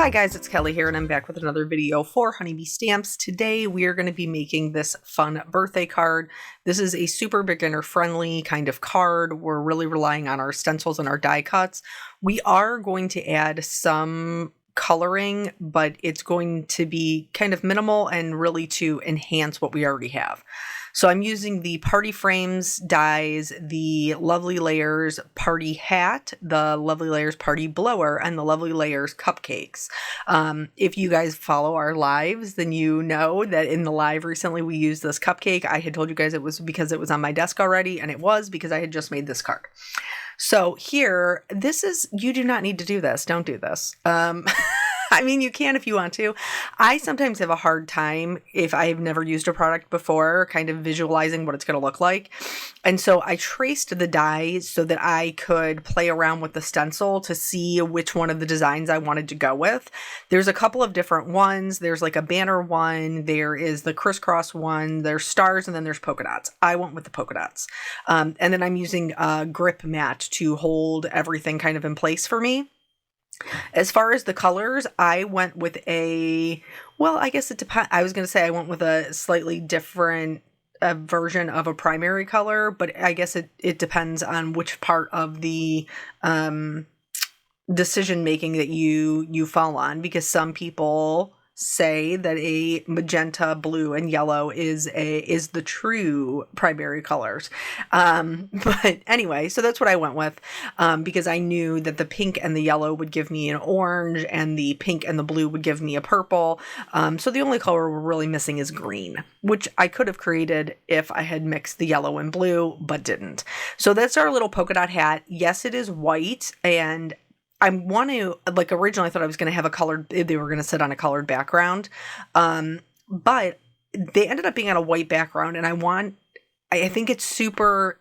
Hi guys, it's Kelly here and I'm back with another video for Honeybee Stamps. Today we are going to be making this fun birthday card. This is a super beginner friendly kind of card. We're really relying on our stencils and our die cuts. We are going to add some coloring, but it's going to be kind of minimal and really to enhance what we already have. So I'm using the Party Frames dies, the Lovely Layers Party Hat, the Lovely Layers Party Blower, and the Lovely Layers Cupcakes. If you guys follow our lives, then you know that in the live recently we used this cupcake. I had told you guys it was because it was on my desk already, and it was because I had just made this card. So here, you do not need to do this. Don't do this. I mean, you can if you want to. I sometimes have a hard time if I've never used a product before, kind of visualizing what it's going to look like. And so I traced the dies so that I could play around with the stencil to see which one of the designs I wanted to go with. There's a couple of different ones. There's like a banner one. There is the crisscross one. There's stars, and then there's polka dots. I went with the polka dots. And then I'm using a grip mat to hold everything kind of in place for me. As far as the colors, I went with I guess it depends. I was going to say I went with a slightly different version of a primary color, but I guess it depends on which part of the decision making that you fall on, because some people say that a magenta, blue, and yellow is the true primary colors. But anyway, so that's what I went with, because I knew that the pink and the yellow would give me an orange, and the pink and the blue would give me a purple. So the only color we're really missing is green, which I could have created if I had mixed the yellow and blue, but didn't. So that's our little polka dot hat. Yes, it is white, and originally I thought I was going to have they were going to sit on a colored background. But they ended up being on a white background, and I think it's super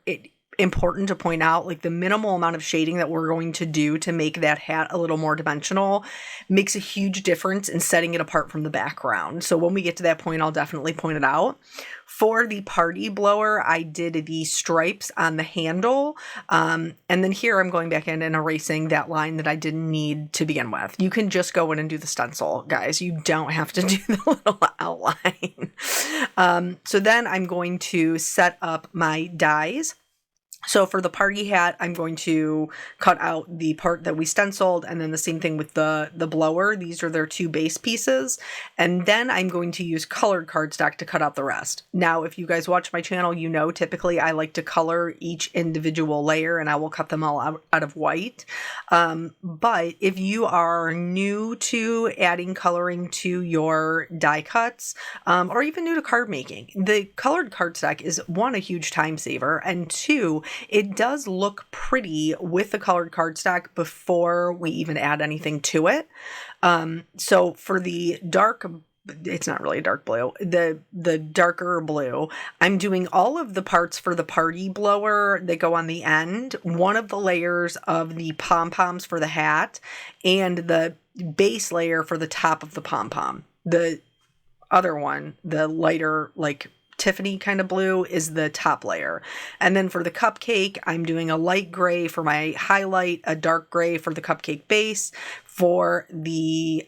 important to point out, like, the minimal amount of shading that we're going to do to make that hat a little more dimensional makes a huge difference in setting it apart from the background. So when we get to that point, I'll definitely point it out. For the party blower, I did the stripes on the handle. And then here I'm going back in and erasing that line that I didn't need to begin with. You can just go in and do the stencil, guys. You don't have to do the little outline. So then I'm going to set up my dies. So for the party hat, I'm going to cut out the part that we stenciled, and then the same thing with the blower. These are their two base pieces. And then I'm going to use colored cardstock to cut out the rest. Now, if you guys watch my channel, you know typically I like to color each individual layer, and I will cut them all out of white. But if you are new to adding coloring to your die cuts, or even new to card making, the colored cardstock is, one, a huge time saver, and two, it does look pretty with the colored cardstock before we even add anything to it. So for the it's not really a dark blue, the darker blue, I'm doing all of the parts for the party blower that go on the end, one of the layers of the pom-poms for the hat, and the base layer for the top of the pom-pom. The other one, the lighter, like Tiffany kind of blue, is the top layer. And then for the cupcake, I'm doing a light gray for my highlight, a dark gray for the cupcake base. For the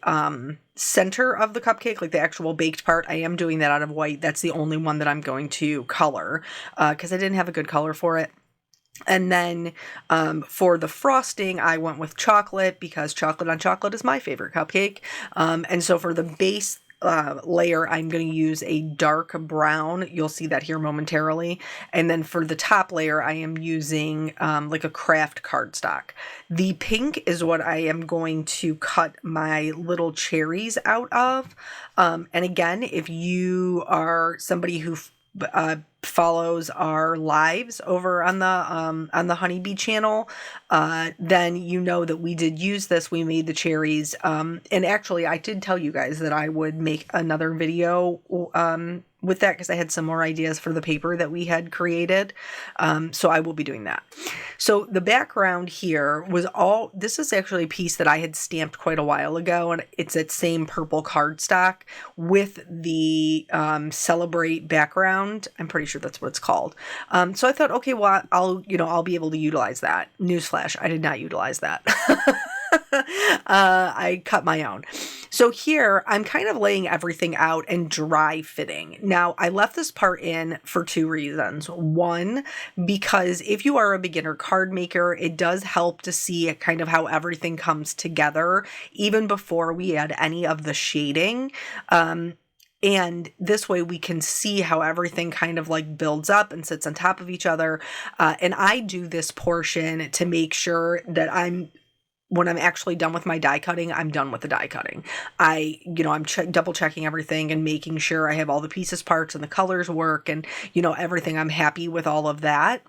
center of the cupcake, like the actual baked part, I am doing that out of white. That's the only one that I'm going to color, because I didn't have a good color for it. And then for the frosting, I went with chocolate, because chocolate on chocolate is my favorite cupcake. And so for the base layer, I'm going to use a dark brown. You'll see that here momentarily. And then for the top layer, I am using like a craft cardstock. The pink is what I am going to cut my little cherries out of. And again, if you are somebody who follows our lives over on the Honeybee channel, then you know that we did use this. We made the cherries, and actually I did tell you guys that I would make another video with that, because I had some more ideas for the paper that we had created. So I will be doing that. So the background here was this is actually a piece that I had stamped quite a while ago, and it's that same purple cardstock with the Celebrate background. I'm pretty sure that's what it's called. So I thought, okay, well, I'll be able to utilize that. Newsflash, I did not utilize that. I cut my own. So here I'm kind of laying everything out and dry fitting. Now I left this part in for two reasons. One, because if you are a beginner card maker, it does help to see kind of how everything comes together even before we add any of the shading. And this way we can see how everything kind of like builds up and sits on top of each other. And I do this portion to make sure that when I'm actually done with my die cutting, I'm done with the die cutting. I'm double checking everything and making sure I have all the pieces, parts, and the colors work and, everything. I'm happy with all of that.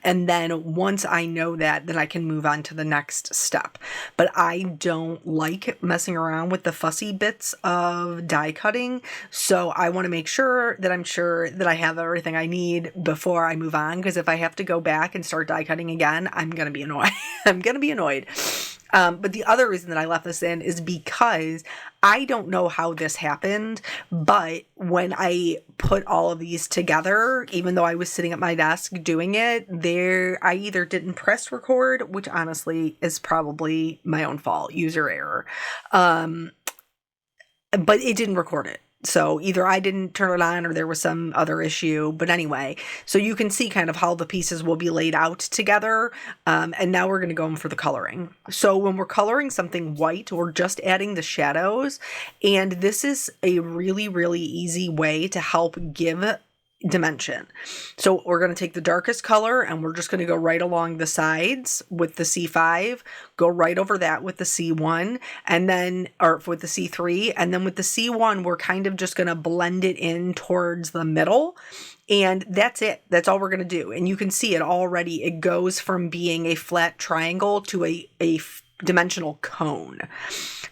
And then once I know that, then I can move on to the next step. But I don't like messing around with the fussy bits of die cutting. So I want to make sure that I'm sure that I have everything I need before I move on. Because if I have to go back and start die cutting again, I'm going to be annoyed. I'm going to be annoyed. But the other reason that I left this in is because I don't know how this happened, but when I put all of these together, even though I was sitting at my desk doing it, I either didn't press record, which honestly is probably my own fault, user error, but it didn't record it. So either I didn't turn it on or there was some other issue. But anyway, so you can see kind of how the pieces will be laid out together. And now we're going to go in for the coloring. So when we're coloring something white, we're just adding the shadows. And this is a really, really easy way to help give dimension. So we're going to take the darkest color and we're just going to go right along the sides with the C5, go right over that with the C1 or with the C3. And then with the C1, we're kind of just going to blend it in towards the middle. And that's it. That's all we're going to do. And you can see it already. It goes from being a flat triangle to a dimensional cone.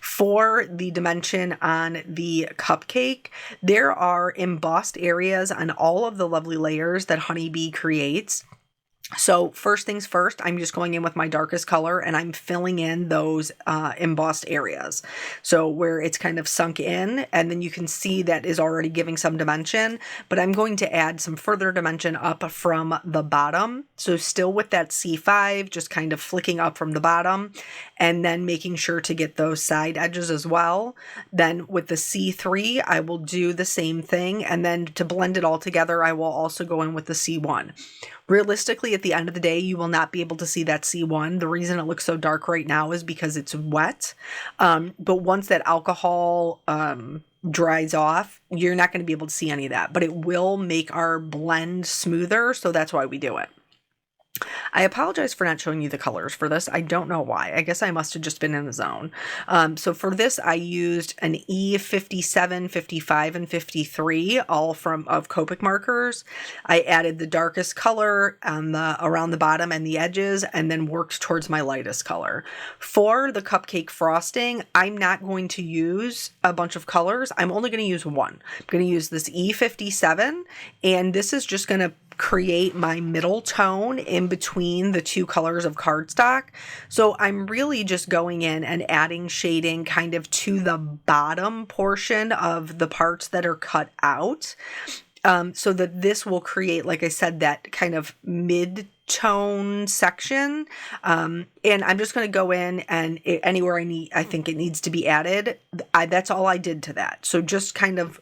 For the dimension on the cupcake, there are embossed areas on all of the lovely layers that Honeybee creates. So first things first, I'm just going in with my darkest color and I'm filling in those embossed areas. So where it's kind of sunk in, and then you can see that is already giving some dimension, but I'm going to add some further dimension up from the bottom. So still with that C5, just kind of flicking up from the bottom and then making sure to get those side edges as well. Then with the C3, I will do the same thing. And then to blend it all together, I will also go in with the C1. Realistically, at the end of the day, you will not be able to see that C1. The reason it looks so dark right now is because it's wet. But once that alcohol dries off, you're not going to be able to see any of that. But it will make our blend smoother, so that's why we do it. I apologize for not showing you the colors for this. I don't know why. I guess I must have just been in the zone. So for this, I used an E57, 55, and 53, all of Copic markers. I added the darkest color around the bottom and the edges, and then worked towards my lightest color. For the cupcake frosting, I'm not going to use a bunch of colors. I'm only going to use one. I'm going to use this E57, and this is just going to create my middle tone in between the two colors of cardstock. So I'm really just going in and adding shading kind of to the bottom portion of the parts that are cut out, so that this will create, like I said, that kind of mid-tone section. And I'm just going to go in and anywhere I think it needs to be added, that's all I did to that. So just kind of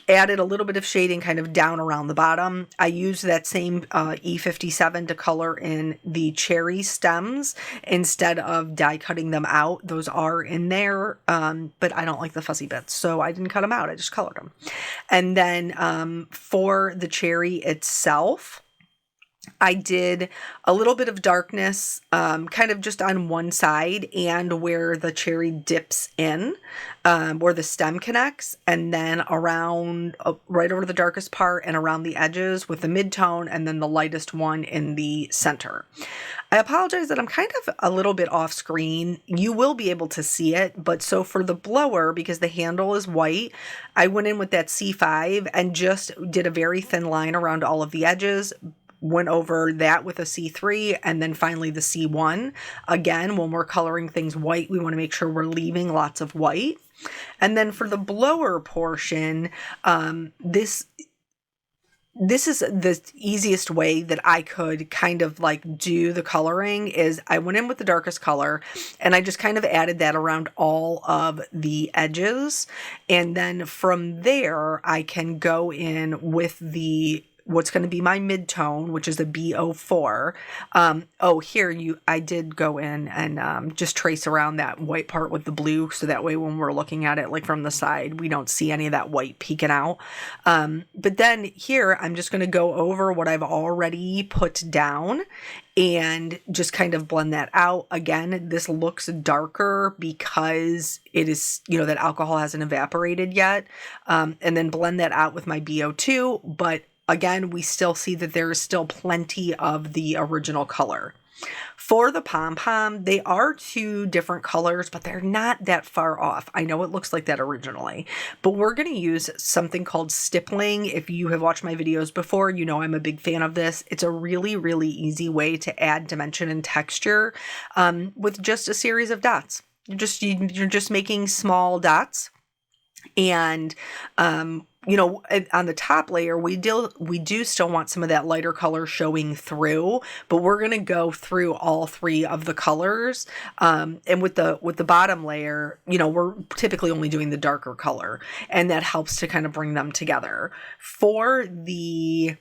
added a little bit of shading kind of down around the bottom. I used that same E57 to color in the cherry stems instead of die cutting them out. Those are in there, but I don't like the fuzzy bits, so I didn't cut them out. I just colored them. And then for the cherry itself, I did a little bit of darkness kind of just on one side and where the cherry dips in, where the stem connects, and then around right over the darkest part and around the edges with the mid-tone, and then the lightest one in the center. I apologize that I'm kind of a little bit off screen. You will be able to see it, but so for the blower, because the handle is white, I went in with that C5 and just did a very thin line around all of the edges, went over that with a C3, and then finally the C1. Again, when we're coloring things white, we want to make sure we're leaving lots of white. And then for the blower portion, this this is the easiest way that I could kind of like do the coloring is I went in with the darkest color and I just kind of added that around all of the edges. And then from there, I can go in with the what's going to be my mid-tone, which is a B04. I did go in and just trace around that white part with the blue. So that way when we're looking at it like from the side, we don't see any of that white peeking out. But then here, I'm just going to go over what I've already put down and just kind of blend that out. Again, this looks darker because it is, that alcohol hasn't evaporated yet. And then blend that out with my BO2, but again, we still see that there is still plenty of the original color. For the pom-pom, they are two different colors, but they're not that far off. I know it looks like that originally, but we're going to use something called stippling. If you have watched my videos before, you know I'm a big fan of this. It's a really, really easy way to add dimension and texture with just a series of dots. You're just making small dots. And, on the top layer, we do still want some of that lighter color showing through, but we're going to go through all three of the colors. And with the bottom layer, we're typically only doing the darker color, and that helps to kind of bring them together. For it's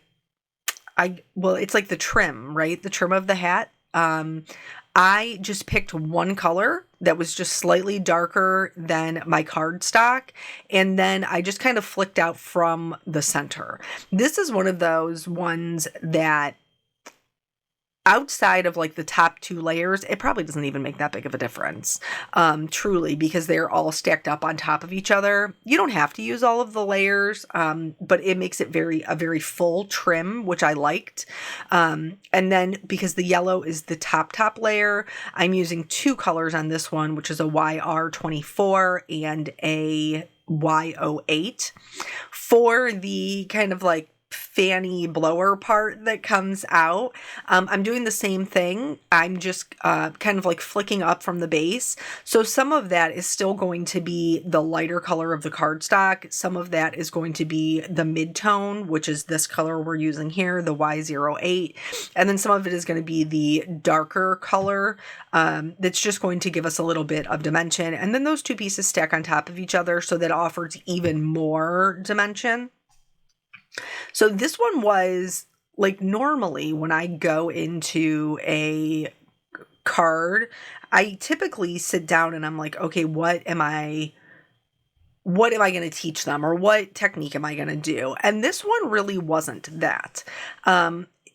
like the trim, right? The trim of the hat. I just picked one color that was just slightly darker than my cardstock, and then I just kind of flicked out from the center. This is one of those ones that outside of like the top two layers, it probably doesn't even make that big of a difference, truly, because they're all stacked up on top of each other. You don't have to use all of the layers, but it makes it a very full trim, which I liked. And then because the yellow is the top layer, I'm using two colors on this one, which is a YR24 and a Y08. For the kind of like fanny blower part that comes out, I'm doing the same thing. I'm just kind of like flicking up from the base. So some of that is still going to be the lighter color of the cardstock. Some of that is going to be the mid-tone, which is this color we're using here, the Y08. And then some of it is going to be the darker color that's just going to give us a little bit of dimension. And then those two pieces stack on top of each other, so that offers even more dimension. So this one was like, normally when I go into a card, I typically sit down and I'm like, okay, what am I going to teach them, or what technique am I going to do? And this one really wasn't that.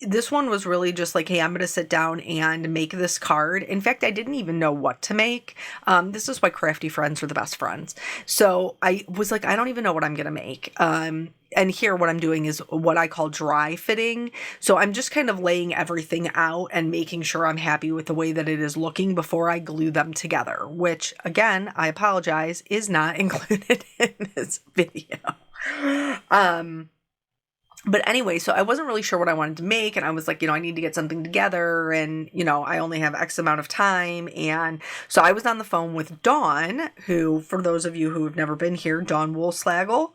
This one was really just like, hey, I'm going to sit down and make this card. In fact, I didn't even know what to make. This is why crafty friends are the best friends. So I was like, I don't even know what I'm going to make. And here what I'm doing is what I call dry fitting. So I'm just kind of laying everything out and making sure I'm happy with the way that it is looking before I glue them together, which again, I apologize, is not included in this video. But anyway, so I wasn't really sure what I wanted to make, and I was like, I need to get something together, and, I only have X amount of time. And so I was on the phone with Dawn, who, for those of you who have never been here, Dawn Woolslagel.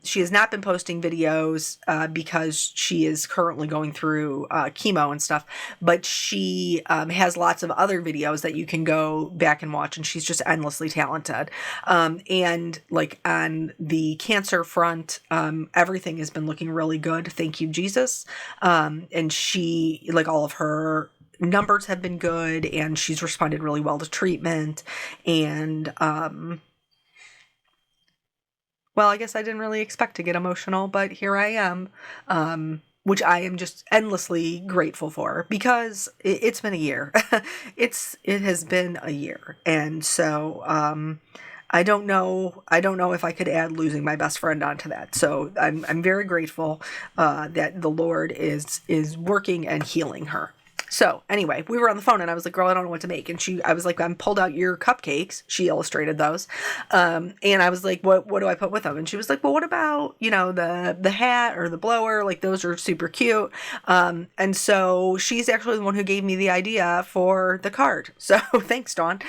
She has not been posting videos because she is currently going through chemo and stuff, but she has lots of other videos that you can go back and watch, and she's just endlessly talented. And like on the cancer front, everything has been looking really good. Thank you, Jesus. And she, like, all of her numbers have been good, and she's responded really well to treatment. And, well, I guess I didn't really expect to get emotional, but here I am, which I am just endlessly grateful for, because it's been a year. It has been a year. And so, I don't know if I could add losing my best friend onto that. So I'm very grateful that the Lord is working and healing her. So anyway, we were on the phone and I was like, girl, I don't know what to make. And I was like, pulled out your cupcakes. She illustrated those. And I was like, what do I put with them? And she was like, well, what about, the hat or the blower? Like, those are super cute. And so she's actually the one who gave me the idea for the card. So thanks, Dawn.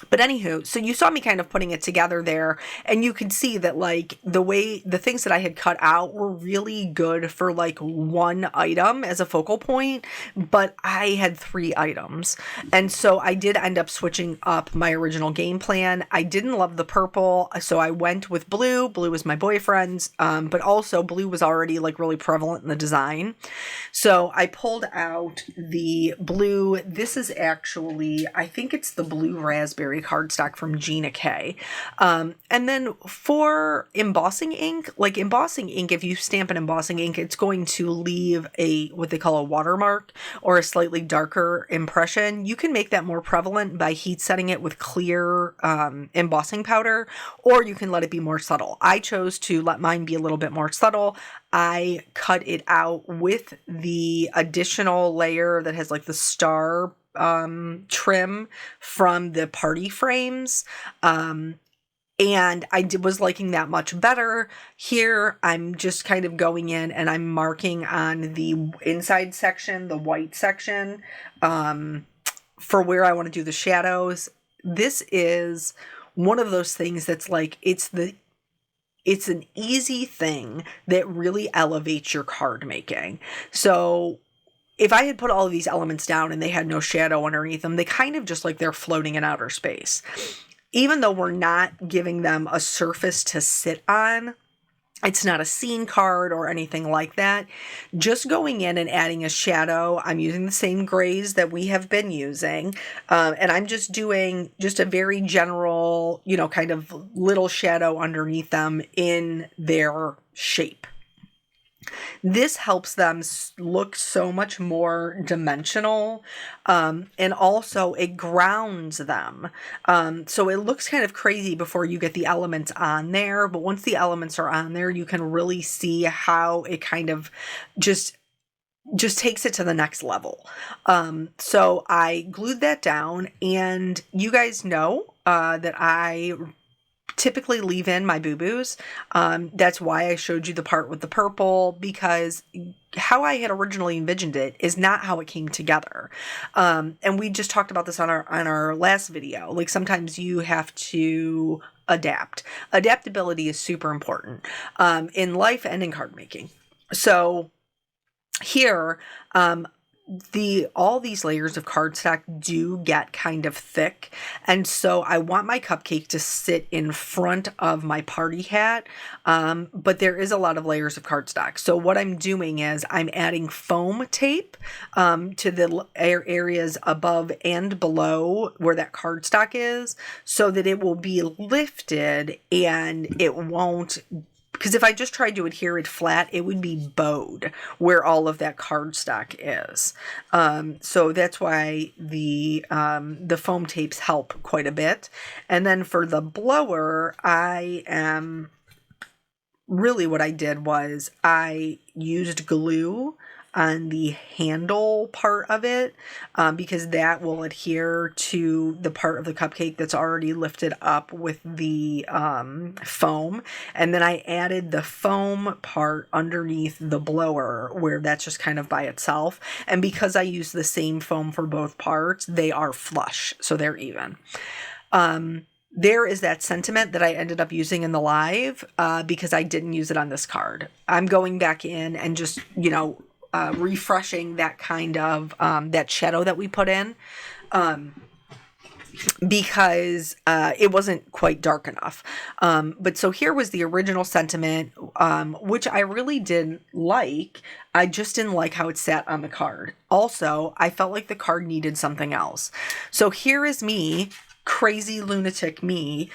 But anywho, so you saw me kind of putting it together there, and you could see that like the things that I had cut out were really good for like one item as a focal point, but I had 3 items. And so I did end up switching up my original game plan. I didn't love the purple, so I went with blue. Blue was my boyfriend's, but also blue was already like really prevalent in the design. So I pulled out the blue. This is actually, I think it's the blue raspberry cardstock from Gina K. And then for embossing ink, like embossing ink, if you stamp an embossing ink, it's going to leave what they call a watermark or a slightly darker impression. You can make that more prevalent by heat setting it with clear embossing powder, or you can let it be more subtle. I chose to let mine be a little bit more subtle. I cut it out with the additional layer that has like the star trim from the party frames. And I was liking that much better. Here, I'm just kind of going in and I'm marking on the inside section, the white section, for where I want to do the shadows. This is one of those things that's like, it's an easy thing that really elevates your card making. So if I had put all of these elements down and they had no shadow underneath them, they kind of just like they're floating in outer space. Even though we're not giving them a surface to sit on, it's not a scene card or anything like that. Just going in and adding a shadow, I'm using the same grays that we have been using. And I'm just doing just a very general, kind of little shadow underneath them in their shape. This helps them look so much more dimensional, and also it grounds them. So it looks kind of crazy before you get the elements on there, but once the elements are on there, you can really see how it kind of just takes it to the next level. So I glued that down, and you guys know that I typically leave in my boo-boos. That's why I showed you the part with the purple, because how I had originally envisioned it is not how it came together. And we just talked about this on our last video. Like sometimes you have to adapt. Adaptability is super important in life and in card making. So here, all these layers of cardstock do get kind of thick, and so I want my cupcake to sit in front of my party hat, but there is a lot of layers of cardstock. So what I'm doing is I'm adding foam tape to the areas above and below where that cardstock is, so that it will be lifted and it won't. Because if I just tried to adhere it flat, it would be bowed where all of that cardstock is. So that's why the foam tapes help quite a bit. And then for the blower, what I did was I used glue on the handle part of it, because that will adhere to the part of the cupcake that's already lifted up with the foam. And then I added the foam part underneath the blower where that's just kind of by itself. And because I use the same foam for both parts, they are flush, so they're even. There is that sentiment that I ended up using in the live because I didn't use it on this card. I'm going back in and just, refreshing that kind of that shadow that we put in, because it wasn't quite dark enough. But so here was the original sentiment, which I really did like. I just didn't like how it sat on the card. Also, I felt like the card needed something else. So here is me, crazy lunatic me,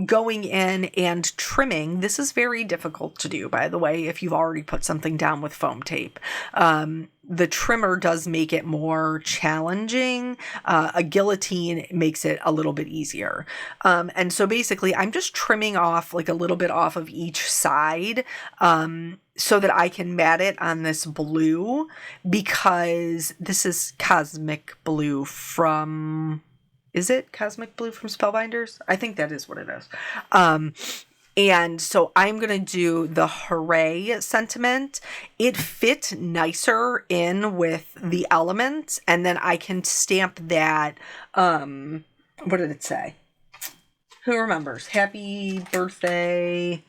going in and trimming. This is very difficult to do, by the way, if you've already put something down with foam tape. The trimmer does make it more challenging. A guillotine makes it a little bit easier. And so basically I'm just trimming off like a little bit off of each side, so that I can mat it on this blue, because this is Cosmic Blue from... Is it Cosmic Blue from Spellbinders? I think that is what it is. And so I'm going to do the hooray sentiment. It fit nicer in with the elements, and then I can stamp that What did it say? Who remembers? Happy birthday.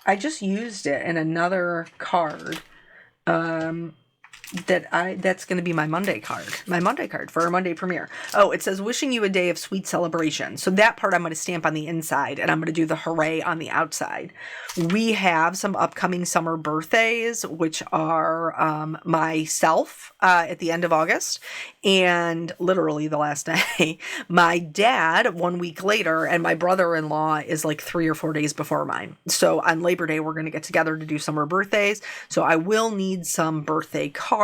I just used it in another card. That's going to be my Monday card for our Monday premiere. Oh, it says wishing you a day of sweet celebration. So that part I'm going to stamp on the inside, and I'm going to do the hooray on the outside. We have some upcoming summer birthdays, which are myself at the end of August, and literally the last day, my dad 1 week later, and my brother-in-law is like 3 or 4 days before mine. So on Labor Day, we're going to get together to do summer birthdays. So I will need some birthday cards.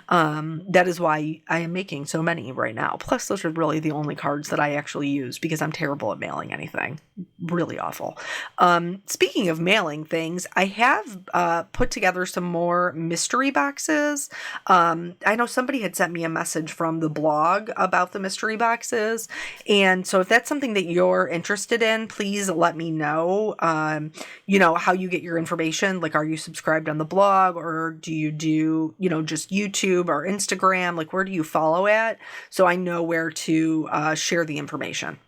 That is why I am making so many right now. Plus, those are really the only cards that I actually use because I'm terrible at mailing anything. Really awful. Speaking of mailing things, I have put together some more mystery boxes. I know somebody had sent me a message from the blog about the mystery boxes. And so if that's something that you're interested in, please let me know, how you get your information. Like, are you subscribed on the blog, or do you do, just YouTube or Instagram? Like, where do you follow at? So I know where to share the information.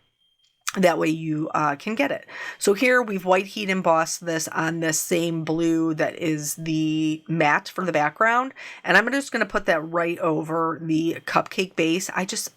That way you can get it. So here we've white heat embossed this on this same blue that is the matte for the background. And I'm just going to put that right over the cupcake base.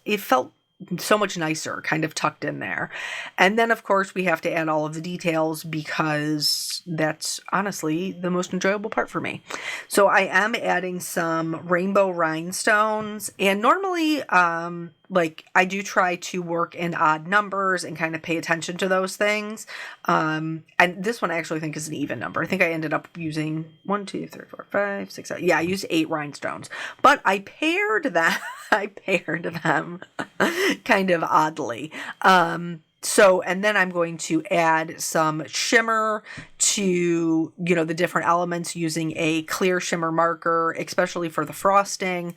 It felt so much nicer kind of tucked in there. And then of course we have to add all of the details because that's honestly the most enjoyable part for me. So I am adding some rainbow rhinestones, and normally I do try to work in odd numbers and kind of pay attention to those things. And this one I actually think is an even number. I think I ended up using 1, 2, 3, 4, 5, 6, 7. Yeah, I used 8 rhinestones, but I paired them kind of oddly. And then I'm going to add some shimmer to, the different elements using a clear shimmer marker, especially for the frosting.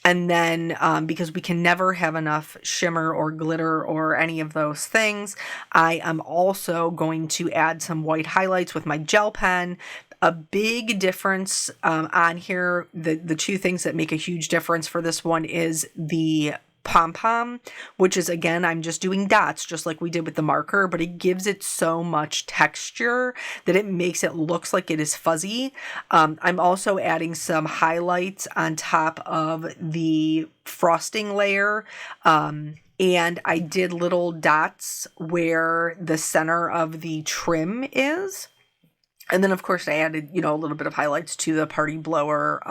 And then because we can never have enough shimmer or glitter or any of those things, I am also going to add some white highlights with my gel pen. A big difference on here, the two things that make a huge difference for this one is the pom-pom, which is, again, I'm just doing dots just like we did with the marker, but it gives it so much texture that it makes it looks like it is fuzzy. I'm also adding some highlights on top of the frosting layer. And I did little dots where the center of the trim is. And then, of course, I added, a little bit of highlights to the party blower,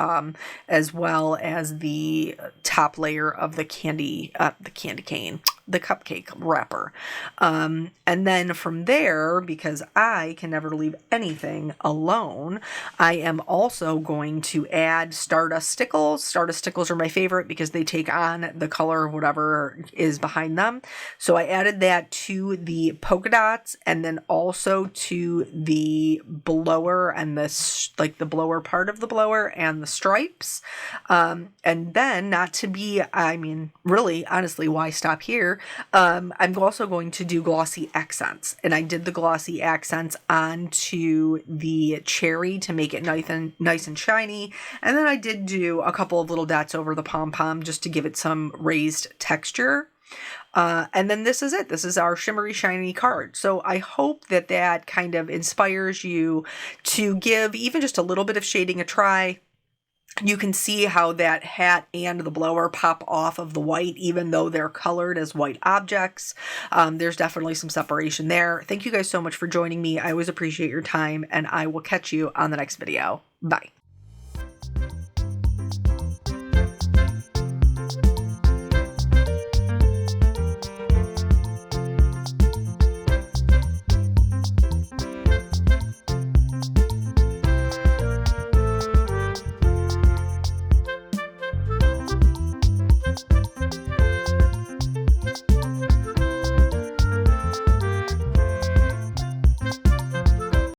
as well as the top layer of the candy cane, the cupcake wrapper. And then from there, because I can never leave anything alone, I am also going to add Stardust stickles. Stardust stickles are my favorite because they take on the color of whatever is behind them. So I added that to the polka dots, and then also to the blower and the blower part of the blower and the stripes. And then, not to be, really, honestly, why stop here? I'm also going to do glossy accents, and I did the glossy accents onto the cherry to make it nice and shiny. And then I did do a couple of little dots over the pom-pom just to give it some raised texture. And then this is it. This is our shimmery shiny card. So I hope that kind of inspires you to give even just a little bit of shading a try. You can see how that hat and the blower pop off of the white, even though they're colored as white objects. There's definitely some separation there. Thank you guys so much for joining me. I always appreciate your time, and I will catch you on the next video. Bye.